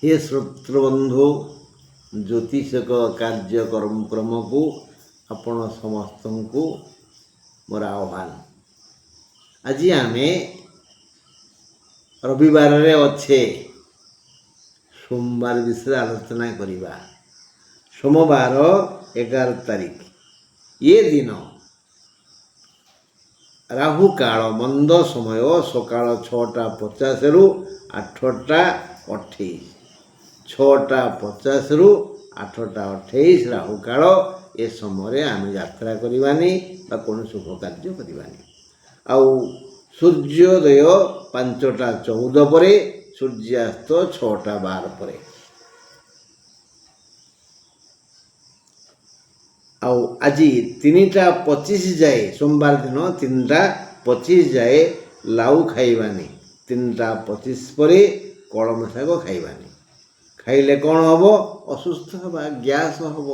हे श्रोत्रबंधु ज्योतिषक कार्यक्रम को आपण समस्त को मोर आह्वान। आज आम रविवार रे अच्छे सोमवार विषय आलोचना करिबा। सोमवार 11 तारीख ये दिन राहु काल मंद समय सकाळ 6:50 रु 8:28 6:50 रु 8:28 राहु काल। ए समय आम यात्रा करवानी कौन शुभ कार्य करवानी। आउ सूर्योदय 5:14 पर सूर्यास्त 6:12 पर। आउ आज 3:25 जाए सोमवार दिन 3:25 जाए लाउ खाइबानी। 3:25 पर कलम शाग खाइबानी। खाइले कौन हम असुस्थ हवा गैस हम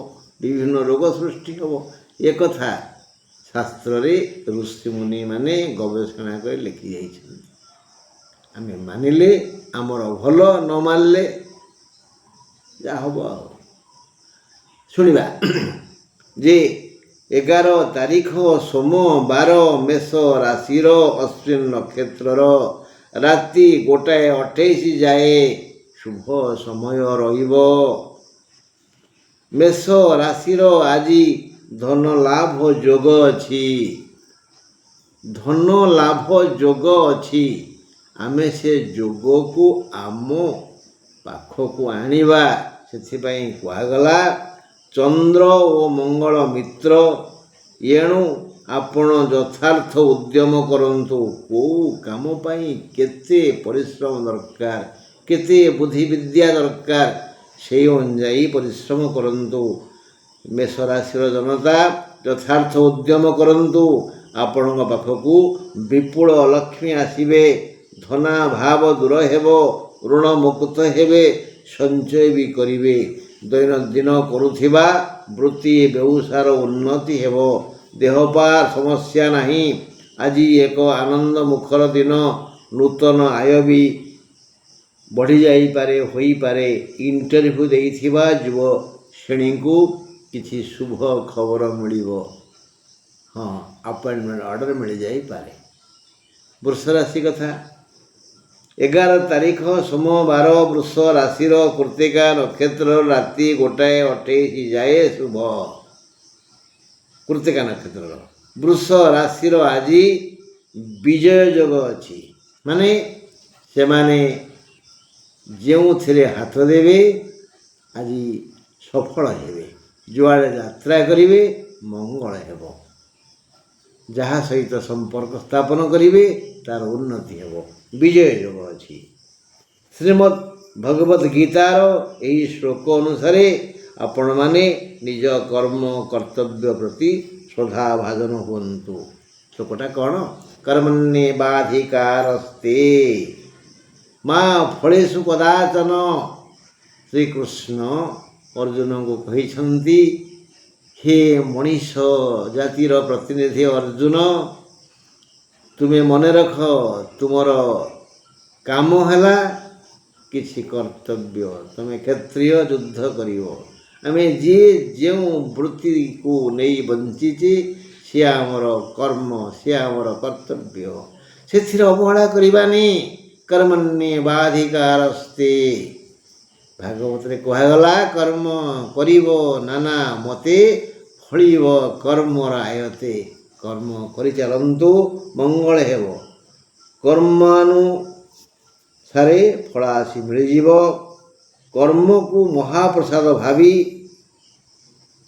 विभिन्न रोग सृष्टि हम ये कथा शास्त्र रे ऋषि मुनि माने गवेषणा कर लिखि जाइछन। आमे मानिले आमर भल न मानले जा हब। शुणिबा जे 11 तारीख सोमवार मेष राशिर अश्विन नक्षत्र राति 1:28 जाए शुभ समय रहिबो। मेष राशिर आज धन लाभ योग अछि। धन लाभ योग अछि। आमे से योग को आम पाखक आनिबा सेथिपाई कुआगला। चंद्र और मंगल मित्र एणु आपण यथार्थ उद्यम करंतु। को काम पाई केते परिश्रम दरकार केते बुद्धि विद्या दरकार से अनुजाई परिश्रम करंतु। मेष राशि जनता यथार्थ उद्यम करंतु। आपण पाखकू विपुल लक्ष्मी आसीबे। धना भाव दूर हेबो। ऋण मुक्त हेबे। संचय भी करिवे। दैनंदिन करुथिबा वृत्ति व्यवसायर उन्नति हेबो। देहपार समस्या नहीं। आज एक आनंद मुखर दिन। नूतन आय भी बढ़ी जाई पारे होई पारे। इंटरव्यू देइथिबा युव श्रेणी को किछि शुभ खबर मिलिबो। हाँ अपॉइंटमेंट ऑर्डर मिल जाई पारे। वृष राशि कथा 11 तारीख सोमवार वृष राशि कृत्तिका नक्षत्र राति 1:28 जाए शुभ। कृत्तिका नक्षत्र वृष राशि आज विजय योग अच्छी। माने से माने जो थे हाथ देवे आज सफल हेबे। जुआड़े यात्रा करिवे मंगल हेबो। जहाँ सहित संपर्क स्थापन करिवे तार उन्नति हेबो। विजय योग अच्छी। श्रीमद् भगवत गीतार यही श्लोक अनुसार आपण माने निज कर्म कर्तव्य प्रति श्रद्धा भाजन हुंतु। श्लोकटा कौन? कर्मण्ये बाधिकारस्ते माँ फलेषु कदाचन। श्रीकृष्ण अर्जुन को कहिछंती हे मनीष जातिर प्रतिनिधि अर्जुन तुम्हें मन रख तुमर काम है किसी कर्तव्य। तुम्हें क्षेत्रीय युद्ध करिवो। आमे जी जो वृत्ति को नहीं बंचीचे सी आमर कर्म सी आमर कर्तव्य। से अवहेला करवानी। कर्मण्ये बाधिकारस्ते भागवत रे कहगला कर्म करिवो नाना मते फलिव कर्म रायते। कर्म करि चलंतु मंगल हेबो। कर्मानुसारे फलासी मिल। कर्म को महाप्रसाद भावी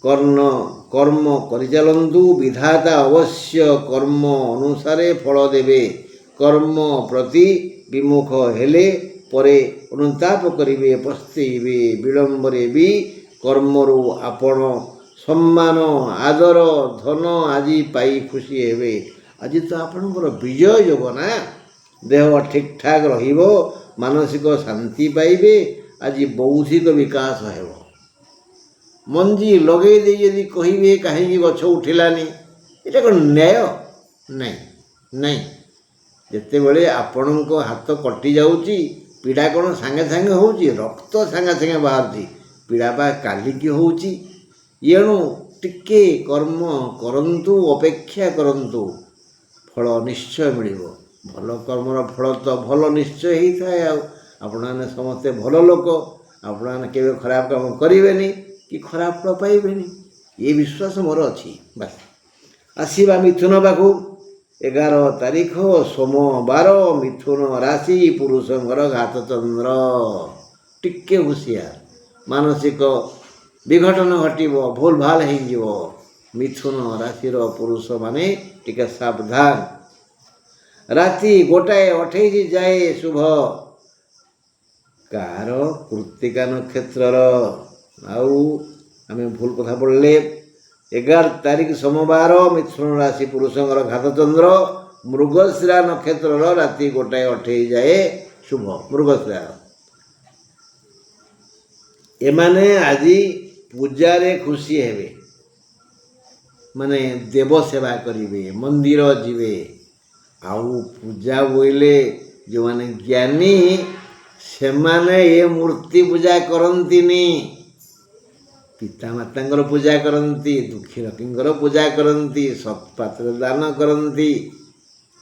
कर्म करि चलंतु। विधाता अवश्य कर्म अनुसारे फल देवे। कर्म प्रति विमुख हेले परे अनुताप करिवे पस्तेइबे। विलंबरे भी कर्मरु आपण सम्मान आदर धन आदि पाई खुशी हेबे। आज तो आपणकर विजय योग ना। देह ठीक ठाक रहिबो। मानसिक शांति पाइबे। आज बौद्धिक विकास हेबो। मंजी लगे दे यदि कहिबे कहीं गछ उठिलानी एटा कोन न्याय नहीं नहीं। जेते बेले आपणको हाथ कटि जाउची पीड़ा कौन सांगे सांगे हो रक्त सांगे सांगे बाहर पीड़ा बा कालिकी हो एणु टिके कर्म करंतु अपेक्षा करंतु फल निश्चय मिल भल कर्मर फल तो भल निश्चय ही थाए आपने समस्ते भल लोक आपने के खराब काम करेंगे कि खराब फल पाइबे ये विश्वास मोर अच्छी बस आसवा मिथुन पाखु 11 तारीख सोमवार मिथुन राशि पुरुषंकर घात चंद्र टिके हुशियार मानसिक विघटन घटव भूल भाल हो मिथुन राशि पुरुष माने टिके सावधान राति 1:28 जाए शुभ कार कृत्तिका नक्षत्र आम भूल कथा पढ़ले 11 तारीख सोमवार मिथुन राशि पुरुषंकर घात चंद्र मृगशिरा नक्षत्र राति 1:28 जाए शुभ मृगशिरा एमाने आज पूजारे खुशी हेबे माने देव सेवा करिवे मंदिर जीवे आउ पूजा बोले जो माने ज्ञानी से माने ये मूर्ति पूजा करंतिनी पिता माता पूजा करती दुखी रकीर पूजा करती सत्पात्र दान करती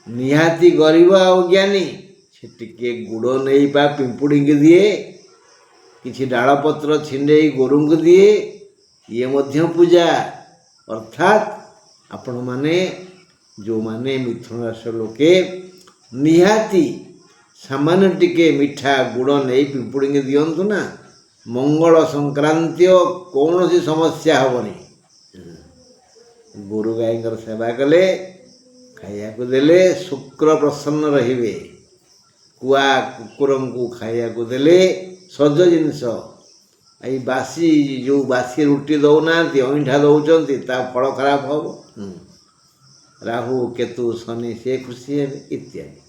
निहाती गरीब आ ज्ञानी से टिके गुड़ नहीं पा पिंपुड़ी दिए किसी डालपत्र छिंडे गोरु दिए ये मध्य पूजा अर्थात आपण माने जो माने मिथुन राशि लोके निहाती सामान्य टिके मिठा गुड़ नहीं पिंपुड़ी दिंतु ना मंगल संक्रांति कौन सी समस्या हेनी गोरु गाई सेवा कले खाया को देले शुक्र प्रसन्न रहिबे कुआ कुकुर को खाया को देले सज जिनस आई बासी जो बासी रुटी दौना अईठा दौरान ता फल खराब हम राहु केतु शनि से खुशी हे इत्यादि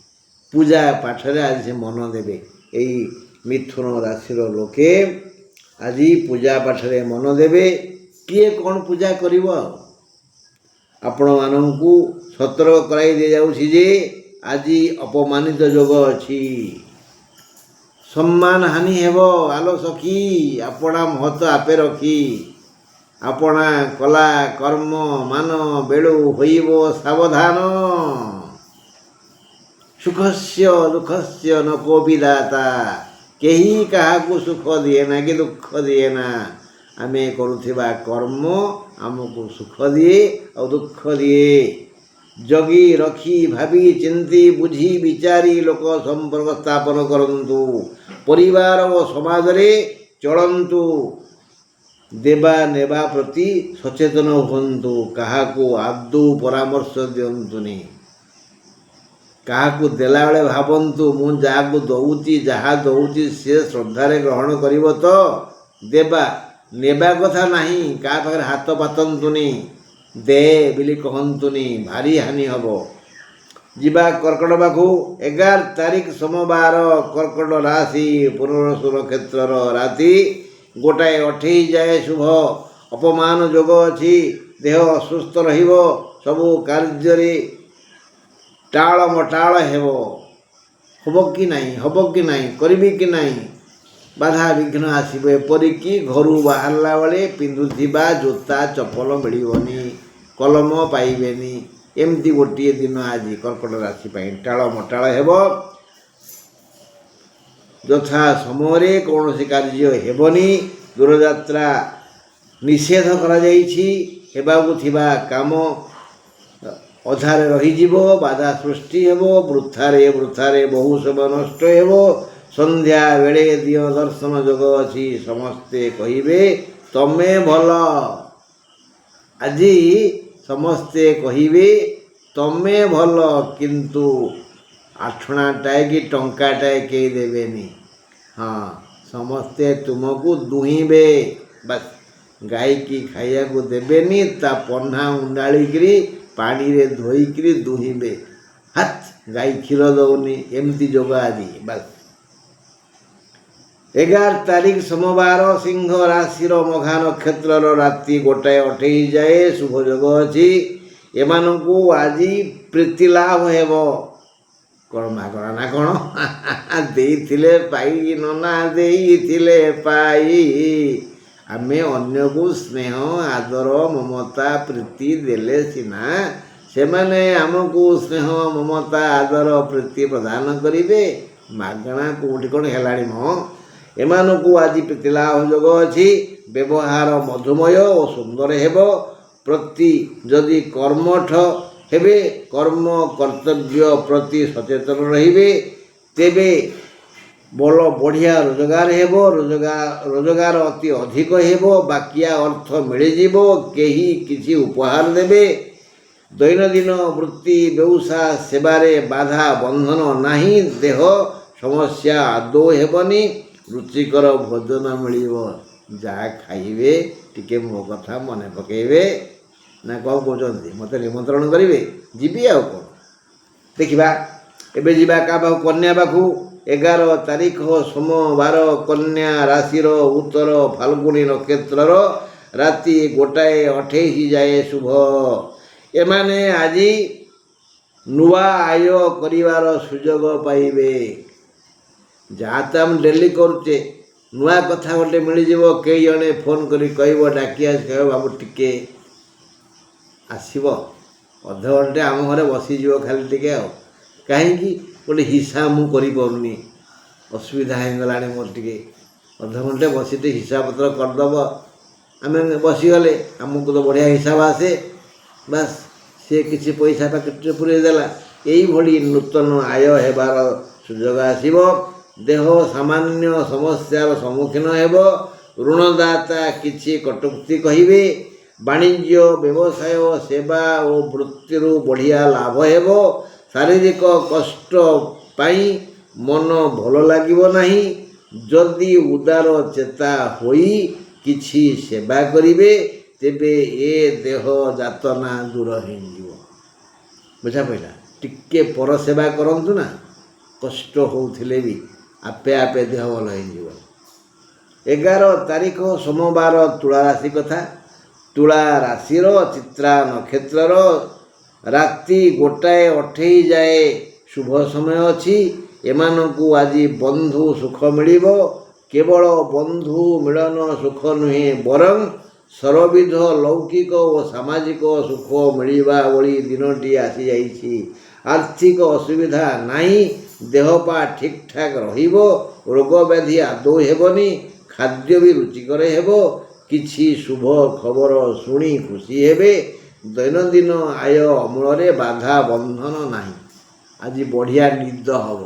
पूजा पाठरे आज से मन देवे यही मिथुन राशि लोके आज पूजा पाठरे मन देवे किए कौन पूजा करिव आपण मानू सतर्क कराई दि जाउछि जे आज अपमानित योग अच्छी सम्मान हानि हेब आलो सखी अपना महत्व आपे रखी अपना कला कर्म मान बेलू होइब सावधान सुखस्य दुखस्य न कोपि दाता केही काहाकू सुख दिए ना कि दुख दिए ना आमे करुथिबा कर्म आमको सुख दिए और दुख दिए जगी रखी भावी चिंती बुझी विचारी लोक संपर्क स्थापन करंतु परिवार और समाज रे चलंतु देवा नेबा प्रति सचेतन हुंतु काहाकू आदौ परामर्श दियंतुनी काहाकू देला बेले भावंतु मु जाहाकू दउची जहा दउची से श्रद्धारे ग्रहण करिवो तो देवा नेबा कथा नहीं का पाखरे हाथ पातंतुनी दे बिली कहंतुनी भारी हानि हबो जीवा कर्कट पाखु 11 तारीख सोमवार कर्कट राशि पुनर्वसु नक्षत्र राति 1:28 जाए शुभ अपमान योग अच्छी देह असुस्थ रहिबो सबु कार्य टाल मटाल हेबो हब कि नहीं करिबी कि नहीं बाधा विघ्न आसब एपरिक घर बाहरला बेले पिंधुथिबा जोता चपल मिलबनी कलम पाइबेनी एमती गोटे दिन आज कर्कट राशि टाल मटाल हेब यथा समय कौन कार्य हेबनी दूरयात्रा निषेध करा काम अधारे रहीजिव बाधा सृष्टि हेब वृथारे वृथारे बहु समय नष्ट हेब संध्या बेले दियो दर्शन जोग अच्छी समस्ते कहिबे तमे भल आज समस्ते कहिबे तमे भल किंतु आठणाटाए कि टंकाटाए कई देवेनी हाँ समस्ते तुमको दुहिबे बस गाई की खाइया को देवेनी ता पन्हा उंडाळिकरी पानी रे धोईकरी दुहिबे हाथ गाई क्षीर दौनी एमती जोग आज बस 11 तारीख सोमवार सिंह राशि मघा नक्षत्र राति 1:28 जाए शुभ योग अच्छी एमानंकु आज प्रीति लाभ हेब କ'ଣ ମାଗଣା ନା କ'ଣ? ଦେଇଥିଲେ ପାଇ ନନା ଦେଇଥିଲେ ପାଇ। ଆମେ ଅନ୍ୟକୁ ସ୍ନେହ ଆଦର ମମତା ପ୍ରୀତି ଦେଲେ ସିନା ସେମାନେ ଆମକୁ ସ୍ନେହ ମମତା ଆଦର ପ୍ରୀତି ପ୍ରଦାନ କରିବେ। ମାଗଣା କେଉଁଠି କ'ଣ ହେଲାଣି ମ? ଏମାନଙ୍କୁ ଆଜି ପ୍ରୀତିଲାଭ ଯୋଗ ଅଛି। ବ୍ୟବହାର ମଧୁମୟ ଓ ସୁନ୍ଦର ହେବ। ପ୍ରତି ଯଦି କର୍ମଠ ହେବେ, କର୍ମ କର୍ତ୍ତବ୍ୟ ପ୍ରତି ସଚେତନ ରହିବେ, ତେବେ ବଢ଼ିଆ ରୋଜଗାର ହେବ। ରୋଜଗାର ଅତି ଅଧିକ ହେବ। ବାକିଆ ଅର୍ଥ ମିଳିଯିବ। କେହି କିଛି ଉପହାର ଦେବେ। ଦୈନନ୍ଦିନ ବୃତ୍ତି ବ୍ୟବସାୟ ସେବାରେ ବାଧା ବନ୍ଧନ ନାହିଁ। ଦେହ ସମସ୍ୟା ଆଦୌ ହେବନି। ରୁଚିକର ଭୋଜନ ମିଳିବ। ଯାହା ଖାଇବେ ଟିକେ ମୋ କଥା ମନେ ପକାଇବେ ନା କ'ଣ କହୁଛନ୍ତି? ମୋତେ ନିମନ୍ତ୍ରଣ କରିବେ, ଯିବି ଆଉ କ'ଣ। ଦେଖିବା ଏବେ ଯିବା କାହା ପାଖକୁ? କନ୍ୟା ପାଖକୁ। 11 ତାରିଖ ସୋମବାର, କନ୍ୟା ରାଶିର, ଉତ୍ତର ଫାଲ୍ଗୁଣୀ ନକ୍ଷତ୍ରର, ରାତି 1:28 ଯାଏ ଶୁଭ। ଏମାନେ ଆଜି ନୂଆ ଆୟ କରିବାର ସୁଯୋଗ ପାଇବେ। ଯାହା ତ ଆମେ ଡେଲି କରୁଛେ, ନୂଆ କଥା ଗୋଟେ ମିଳିଯିବ। କେହି ଜଣେ ଫୋନ୍ କରି କହିବ, ଡାକି ଆସି କହିବ, ବାବୁ ଟିକେ ଆସିବ, ଅଧଘଣ୍ଟେ ଆମ ଘରେ ବସିଯିବ ଖାଲି ଟିକେ ଆଉ। କାହିଁକି? ଗୋଟେ ହିସାବ ମୁଁ କରିପାରୁନି, ଅସୁବିଧା ହେଇଗଲାଣି ମୋର, ଟିକେ ଅଧଘଣ୍ଟେ ବସି ଟିକେ ହିସାବ ପତ୍ର କରିଦେବ। ଆମେ ବସିଗଲେ ଆମକୁ ତ ବଢ଼ିଆ ହିସାବ ଆସେ। ବାସ୍ ସିଏ କିଛି ପଇସା ପ୍ୟାକେଟ୍ରେ ପୁରେଇ ଦେଲା। ଏଇଭଳି ନୂତନ ଆୟ ହେବାର ସୁଯୋଗ ଆସିବ। ଦେହ ସାମାନ୍ୟ ସମସ୍ୟାର ସମ୍ମୁଖୀନ ହେବ। ଋଣଦାତା କିଛି କଟୁକ୍ତି କହିବେ। ବାଣିଜ୍ୟ ବ୍ୟବସାୟ ସେବା ଓ ବୃତ୍ତିରୁ ବଢ଼ିଆ ଲାଭ ହେବ। ଶାରୀରିକ କଷ୍ଟ ପାଇଁ ମନ ଭଲ ଲାଗିବ ନାହିଁ। ଯଦି ଉଦାର ଚେତା ହୋଇ କିଛି ସେବା କରିବେ, ତେବେ ଏ ଦେହ ଯାତନା ଦୂର ହେଇଯିବ। ବୁଝା ପଡ଼ିଲା? ଟିକେ ପର ସେବା କରନ୍ତୁ ନା, କଷ୍ଟ ହେଉଥିଲେ ବି ଆପେ ଆପେ ଦେହ ଭଲ ହେଇଯିବ। 11 ତାରିଖ ସୋମବାର, ତୁଳା ରାଶି କଥା। ତୁଳା ରାଶିର, ଚିତ୍ରା ନକ୍ଷତ୍ରର, ରାତି 1:28 ଯାଏ ଶୁଭ ସମୟ ଅଛି। ଏମାନଙ୍କୁ ଆଜି ବନ୍ଧୁ ସୁଖ ମିଳିବ। କେବଳ ବନ୍ଧୁ ମିଳନ ସୁଖ ନୁହେଁ, ବରଂ ସର୍ବବିଧ ଲୌକିକ ଓ ସାମାଜିକ ସୁଖ ମିଳିବା ଭଳି ଦିନଟି ଆସିଯାଇଛି। ଆର୍ଥିକ ଅସୁବିଧା ନାହିଁ। ଦେହପା ଠିକ୍ଠାକ୍ ରହିବ। ରୋଗ ବ୍ୟାଧି ଆଦୌ ହେବନି। ଖାଦ୍ୟ ବି ରୁଚିକର ହେବ। କିଛି ଶୁଭ ଖବର ଶୁଣି ଖୁସି ହେବେ। ଦୈନନ୍ଦିନ ଆୟ ଅମଳରେ ବାଧା ବନ୍ଧନ ନାହିଁ। ଆଜି ବଢ଼ିଆ ନିଦ ହେବ।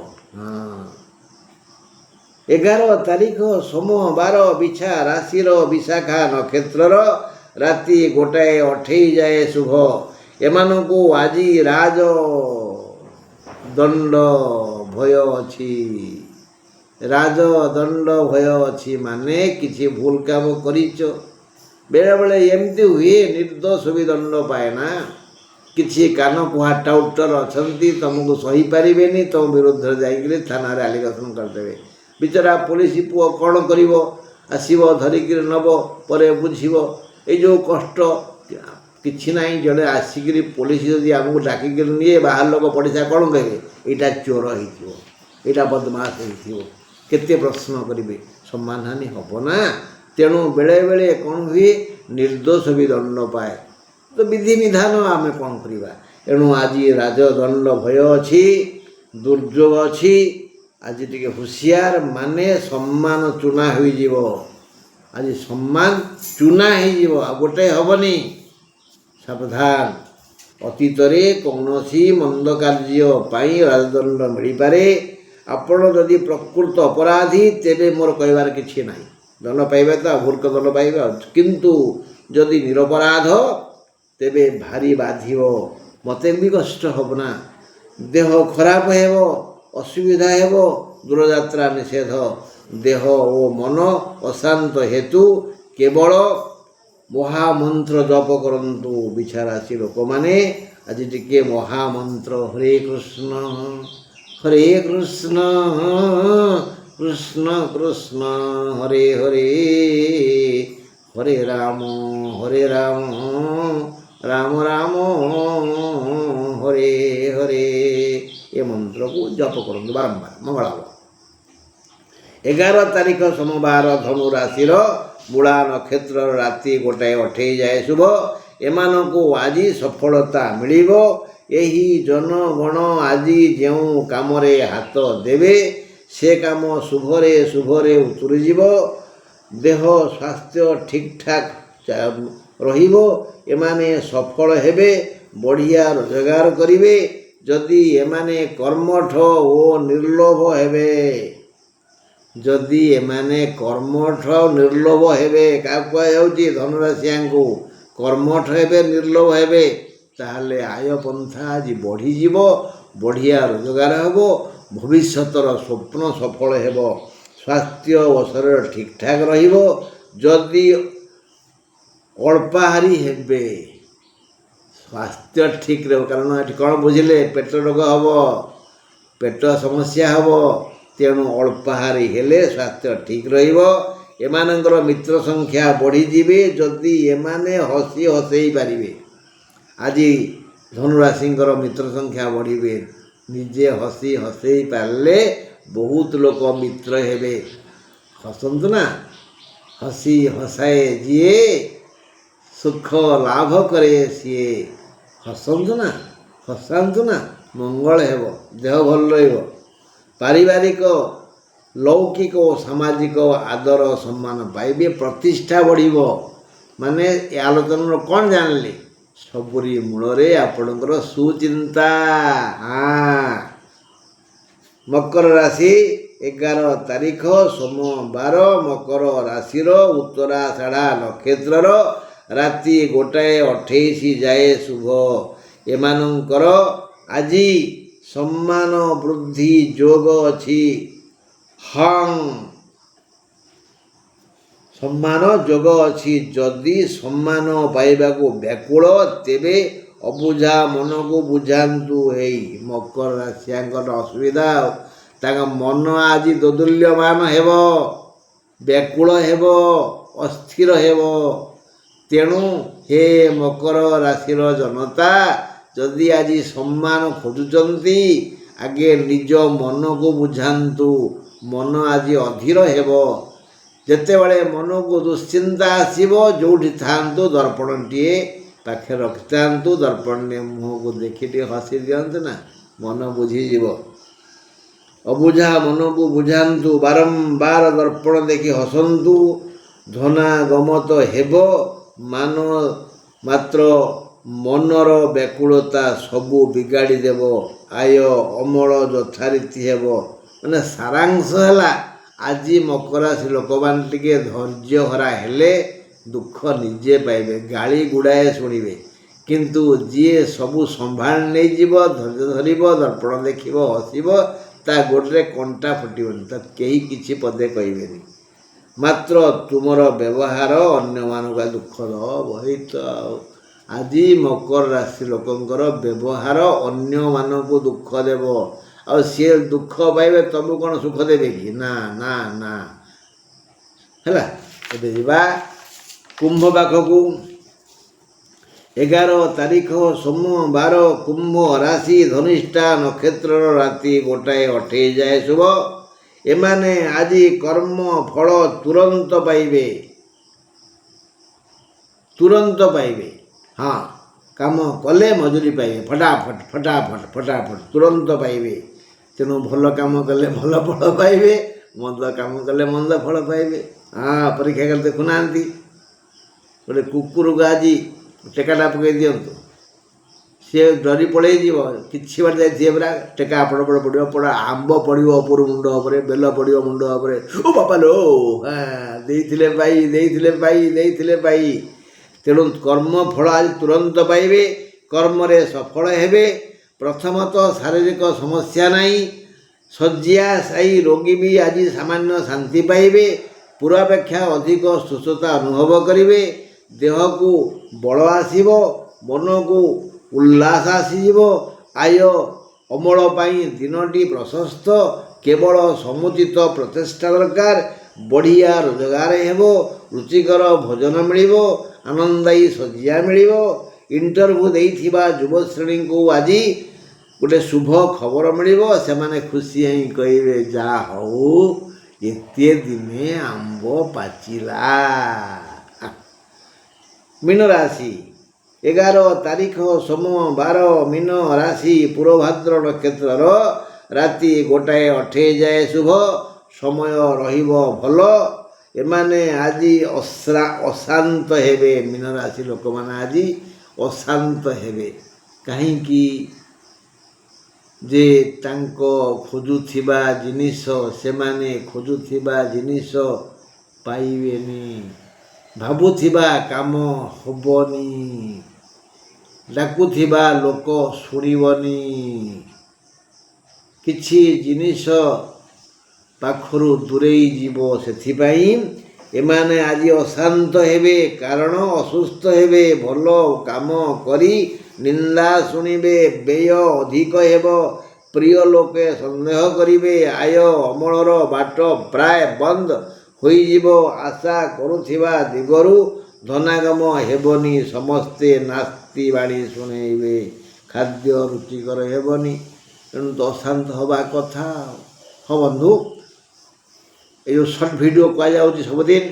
11 ତାରିଖ ସୋମବାର, ବିଛା ରାଶିର, ବିଶାଖା ନକ୍ଷତ୍ରର, ରାତି 1:28 ଯାଏ ଶୁଭ। ଏମାନଙ୍କୁ ଆଜି ରାଜ ଦଣ୍ଡ ଭୟ ଅଛି। ରାଜଦଣ୍ଡ ଭୟ ଅଛି ମାନେ କିଛି ଭୁଲ କାମ କରିଛ। ବେଳେବେଳେ ଏମିତି ହୁଏ, ନିର୍ଦ୍ଦୋଷ ବି ଦଣ୍ଡ ପାଏ ନା। କିଛି କାନ କୁହା ଟାଉଟର ଅଛନ୍ତି, ତୁମକୁ ସହିପାରିବେନି, ତୁମ ବିରୁଦ୍ଧରେ ଯାଇକରି ଥାନାରେ ଆଲିଗେସନ କରିଦେବେ। ବିଚରା ପୋଲିସ ପୁଅ କ'ଣ କରିବ? ଆସିବ, ଧରିକିରି ନେବ, ପରେ ବୁଝିବ। ଏଇ ଯେଉଁ କଷ୍ଟ କିଛି ନାହିଁ। ଜଣେ ଆସିକିରି ପୋଲିସ ଯଦି ଆମକୁ ଡାକିକିରି ନିଏ, ବାହାର ଲୋକ ପଡ଼ିଶା କ'ଣ କହିବେ? ଏଇଟା ଚୋର ହେଇଥିବ, ଏଇଟା ବଦମାସ ହେଇଥିବ। କେତେ ପ୍ରଶ୍ନ କରିବେ? ସମ୍ମାନହାନି ହେବ ନା। ତେଣୁ ବେଳେବେଳେ କ'ଣ ହୁଏ, ନିର୍ଦ୍ଦୋଷ ବି ଦଣ୍ଡ ପାଏ। ତ ବିଧିବିଧାନ ଆମେ କ'ଣ କରିବା? ଏଣୁ ଆଜି ରାଜଦଣ୍ଡ ଭୟ ଅଛି, ଦୁର୍ଯୋଗ ଅଛି। ଆଜି ଟିକେ ହୁସିଆର, ମାନେ ସମ୍ମାନ ଚୂନା ହୋଇଯିବ। ଆଜି ସମ୍ମାନ ଚୂନା ହେଇଯିବ, ଆଉ ଗୋଟେ ହେବନି। ସାବଧାନ। ଅତୀତରେ କୌଣସି ମନ୍ଦ କାର୍ଯ୍ୟ ପାଇଁ ରାଜଦଣ୍ଡ ମିଳିପାରେ। ଆପଣ ଯଦି ପ୍ରକୃତ ଅପରାଧୀ, ତେବେ ମୋର କହିବାର କିଛି ନାହିଁ। ଦଣ୍ଡ ପାଇବେ ତ, ଭୁଲ ଦଣ୍ଡ ପାଇବେ। କିନ୍ତୁ ଯଦି ନିରପରାଧ, ତେବେ ଭାରି ବାଧିବ। ମୋତେ ବି କଷ୍ଟ ହେବ ନା। ଦେହ ଖରାପ ହେବ, ଅସୁବିଧା ହେବ। ଦୂରଯାତ୍ରା ନିଷେଧ। ଦେହ ଓ ମନ ଅଶାନ୍ତ ହେତୁ କେବଳ ମହାମନ୍ତ୍ର ଜପ କରନ୍ତୁ। ବିଛା ରାଶି ଲୋକମାନେ ଆଜି ଟିକେ ମହାମନ୍ତ୍ର, ହରେ କୃଷ୍ଣ ହରେ କୃଷ୍ଣ କୃଷ୍ଣ କୃଷ୍ଣ ହରେ ହରେ, ହରେ ରାମ ରାମ ରାମ ହରେ ହରେ ଏ ମନ୍ତ୍ରକୁ ଜପ କରନ୍ତୁ ବାରମ୍ବାର, ମଙ୍ଗଳ ହେବ। 11 ତାରିଖ ସୋମବାର ଧନୁ ରାଶିର ମୂଳା ନକ୍ଷତ୍ରର ରାତି 1:28 ଯାଏ ଶୁଭ। ଏମାନଙ୍କୁ ଆଜି ସଫଳତା ମିଳିବ। ଏହି ଜନଗଣ ଆଜି ଯେଉଁ କାମରେ ହାତ ଦେବେ ସେ କାମ ଶୁଭରେ ଉତୁରିଯିବ। ଦେହ ସ୍ୱାସ୍ଥ୍ୟ ଠିକ୍ଠାକ୍ ରହିବ। ଏମାନେ ସଫଳ ହେବେ, ବଢ଼ିଆ ରୋଜଗାର କରିବେ। ଯଦି ଏମାନେ କର୍ମଠ ଓ ନିର୍ଲୋଭ ହେବେ, ଯଦି ଏମାନେ କର୍ମଠ ନିର୍ଲୋଭ ହେବେ, କାହାକୁ କୁହାଯାଉଛି? ଧନୁରାଶିଆଙ୍କୁ କର୍ମଠ ହେବେ, ନିର୍ଲୋଭ ହେବେ, ତାହେଲେ ଆୟ ପନ୍ଥା ଆଜି ବଢ଼ିଯିବ, ବଢ଼ିଆ ରୋଜଗାର ହେବ, ଭବିଷ୍ୟତର ସ୍ୱପ୍ନ ସଫଳ ହେବ, ସ୍ୱାସ୍ଥ୍ୟ ଓ ଶରୀର ଠିକ୍ଠାକ୍ ରହିବ। ଯଦି ଅଳ୍ପାହାରୀ ହେବେ, ସ୍ୱାସ୍ଥ୍ୟ ଠିକ୍ ରହିବ। କାରଣ ଏଠି କ'ଣ ବୁଝିଲେ? ପେଟ ରୋଗ ହେବ, ପେଟ ସମସ୍ୟା ହେବ। ତେଣୁ ଅଳ୍ପାହାରୀ ହେଲେ ସ୍ୱାସ୍ଥ୍ୟ ଠିକ୍ ରହିବ। ଏମାନଙ୍କର ମିତ୍ର ସଂଖ୍ୟା ବଢ଼ିଯିବେ ଯଦି ଏମାନେ ହସେଇ ପାରିବେ। ଆଜି ଧନୁରାଶିଙ୍କର ମିତ୍ର ସଂଖ୍ୟା ବଢ଼ିବେ। ନିଜେ ହସେଇ ପାରିଲେ ବହୁତ ଲୋକ ମିତ୍ର ହେବେ। ହସନ୍ତୁ ନା, ହସାଏ ଯିଏ ସୁଖ ଲାଭ କରେ ସିଏ। ହସନ୍ତୁ ନା, ହସାନ୍ତୁ ନା, ମଙ୍ଗଳ ହେବ, ଦେହ ଭଲ ରହିବ। ପାରିବାରିକ ଲୌକିକ ଓ ସାମାଜିକ ଆଦର ସମ୍ମାନ ପାଇବେ, ପ୍ରତିଷ୍ଠା ବଢ଼ିବ। ମାନେ ଏ ଆଲୋଚନାର କ'ଣ ଜାଣିଲେ? ସବୁରି ମୂଳରେ ଆପଣଙ୍କର ସୁଚିନ୍ତା। ମକର ରାଶି 11 ତାରିଖ ସୋମବାର ମକର ରାଶିର ଉତ୍ତରାଷାଢ଼ା ନକ୍ଷତ୍ରର ରାତି 1:28 ଯାଏ ଶୁଭ। ଏମାନଙ୍କର ଆଜି ସମ୍ମାନ ବୃଦ୍ଧି ଯୋଗ ଅଛି। ସମ୍ମାନ ଯୋଗ ଅଛି। ଯଦି ସମ୍ମାନ ପାଇବାକୁ ବ୍ୟାକୁଳ, ତେବେ ଅବୁଝା ମନକୁ ବୁଝାନ୍ତୁ। ହେଇ ମକର ରାଶିଆଙ୍କର ଅସୁବିଧା, ତାଙ୍କ ମନ ଆଜି ଦୋଦୁଲ୍ୟମାନ ହେବ, ବ୍ୟାକୁଳ ହେବ, ଅସ୍ଥିର ହେବ। ତେଣୁ ହେ ମକର ରାଶିର ଜନତା, ଯଦି ଆଜି ସମ୍ମାନ ଖୋଜୁଛନ୍ତି, ଆଗେ ନିଜ ମନକୁ ବୁଝାନ୍ତୁ। ମନ ଆଜି ଅଧୀର ହେବ। ଯେତେବେଳେ ମନକୁ ଦୁଶ୍ଚିନ୍ତା ଆସିବ, ଯେଉଁଠି ଥାଆନ୍ତୁ ଦର୍ପଣଟିଏ ପାଖରେ ରଖିଥାନ୍ତୁ। ଦର୍ପଣରେ ମୁହଁକୁ ଦେଖି ଟିକେ ହସି ଦିଅନ୍ତୁ ନା, ମନ ବୁଝିଯିବ। ଅବୁଝା ମନକୁ ବୁଝାନ୍ତୁ। ବାରମ୍ବାର ଦର୍ପଣ ଦେଖି ହସନ୍ତୁ। ଧନାଗମତ ହେବ। ମାତ୍ର ମନର ବ୍ୟାକୁଳତା ସବୁ ବିଗାଡ଼ି ଦେବ। ଆୟ ଅମଳ ଯଥାରୀତି ହେବ। ମାନେ ସାରାଂଶ ହେଲା, ଆଜି ମକର ରାଶି ଲୋକମାନେ ଟିକେ ଧୈର୍ଯ୍ୟହରା ହେଲେ ଦୁଃଖ ନିଜେ ପାଇବେ, ଗାଳି ଗୁଡ଼ାଏ ଶୁଣିବେ। କିନ୍ତୁ ଯିଏ ସବୁ ସମ୍ଭାଳି ନେଇଯିବ, ଧୈର୍ଯ୍ୟ ଧରିବ, ଦର୍ପଣ ଦେଖିବ, ହସିବ, ତା ଗୋଡ଼ରେ କଣ୍ଟା ଫୁଟିବନି, ତ କେହି କିଛି ପଦେ କହିବେନି। ମାତ୍ର ତୁମର ବ୍ୟବହାର ଅନ୍ୟମାନଙ୍କୁ ଦୁଃଖ ଦେବ। ତ ଆଜି ମକର ରାଶି ଲୋକଙ୍କର ବ୍ୟବହାର ଅନ୍ୟମାନଙ୍କୁ ଦୁଃଖ ଦେବ। ଆଉ ସିଏ ଦୁଃଖ ପାଇବେ, ତମକୁ କ'ଣ ସୁଖ ଦେବେ କି? ନା ନା ନା। ହେଲା, ଏବେ ଯିବା କୁମ୍ଭ ପାଖକୁ। 11 ତାରିଖ ସୋମବାର କୁମ୍ଭ ରାଶି ଧନିଷ୍ଠା ନକ୍ଷତ୍ରର ରାତି 1:28 ଯାଏ ଶୁଭ। ଏମାନେ ଆଜି କର୍ମ ଫଳ ତୁରନ୍ତ ପାଇବେ। କାମ କଲେ ମଜୁରୀ ପାଇବେ, ଫଟାଫଟ ତୁରନ୍ତ ପାଇବେ। ତେଣୁ ଭଲ କାମ କଲେ ଭଲ ଫଳ ପାଇବେ, ମନ୍ଦ କାମ କଲେ ମନ୍ଦ ଫଳ ପାଇବେ। ପରୀକ୍ଷା କରି ଦେଖୁନାହାନ୍ତି, ଗୋଟେ କୁକୁରକୁ ଆଜି ଟେକାଟା ପକାଇ ଦିଅନ୍ତୁ, ସିଏ ଡରି ପଳେଇଯିବ। କିଛି ବାଟ ଯାଇଥିବେ ପୁରା, ଟେକା ଆପଡ଼ ପଡ଼ିବ, ଆମ୍ବ ପଡ଼ିବ ଉପରୁ ମୁଣ୍ଡ ଉପରେ, ବେଲ ପଡ଼ିବ ମୁଣ୍ଡ ଉପରେ। ଓ ବାପା ଲୋ, ଦେଇଥିଲେ ପାଇ। ତେଣୁ କର୍ମ ଫଳ ଆଜି ତୁରନ୍ତ ପାଇବେ, କର୍ମରେ ସଫଳ ହେବେ। ପ୍ରଥମତଃ ଶାରୀରିକ ସମସ୍ୟା ନାହିଁ। ଶଯ୍ୟାଶାୟୀ ରୋଗୀ ବି ଆଜି ସାମାନ୍ୟ ଶାନ୍ତି ପାଇବେ। ପୂର୍ବାପେକ୍ଷା ଅଧିକ ସୁସ୍ଥତା ଅନୁଭବ କରିବେ। ଦେହକୁ ବଳ ଆସିବ, ମନକୁ ଉଲ୍ଲାସ ଆସିଯିବ। ଆୟ ଅମଳ ପାଇଁ ଦିନଟି ପ୍ରଶସ୍ତ। କେବଳ ସମୁଚିତ ପ୍ରଚେଷ୍ଟା ଦରକାର। ବଢ଼ିଆ ରୋଜଗାର ହେବ, ରୁଚିକର ଭୋଜନ ମିଳିବ, ଆନନ୍ଦଦାୟୀ ଶଯ୍ୟା ମିଳିବ। ଇଣ୍ଟରଭ୍ୟୁ ଦେଇଥିବା ଯୁବଶ୍ରେଣୀଙ୍କୁ ଆଜି गोटे शुभ खबर मिलिबो सेमाने खुशी ही कहिबे जा हऊ एते दिने आंब पाचिला। मीन राशि 11 तारीख सोमवार मीन राशि पूर्वभाद्र नक्षत्र राति 1:28 जाए शुभ समय रहिबो भल। एमाने आज अशांत हेबे मीन राशि लोक माने आज अशांत हेबे कहीं जे तांको खोजुथिबा जिनिस सेमाने खोजुथिबा जिनिस पाइबेनी भाबुथिबा काम हबनी डाकुथिबा लोक शुणिबनी किछि जिनिस पाखरु दूरेई जीवो सेथिपाई एमाने आज अशांत हेबे कारण असुस्थ हेबे भल काम करी निंदा शुणिबे व्यय अधिक हेब प्रिय लोके संदेह करिवे आय अमलर बाट प्राय बंद होइजिवो आशा करुथिबा दिगरु धनागम हेबनी समस्ते नास्ति बाणी शुणेइबे खाद्य रुचिकर हेबनी तेणु तो अशांत हवा कथा हाँ बंधु ये जो सर्ट वीडियो कहुच्छी सबुदिन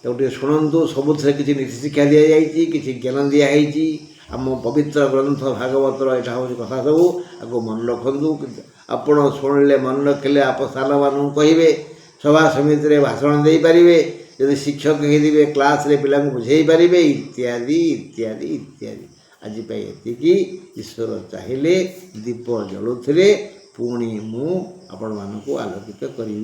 तो शुणु सबुथे किसी नीति शिक्षा दि जाइए किसी ज्ञान दिखाई आम पवित्र ग्रंथ भागवतर यहाँ हूँ कथा सब आपको मन रखु आपण शुणिले मन रखिले आप सान मानू कहे सभा समिति भाषण दे पारे यदि शिक्षक होते क्लास रे पिला बुझे पारे इत्यादि इत्यादि इत्यादि आज ये ईश्वर चाहिए दीप जलुले पुणी मु आपण मानक आलोकित करी।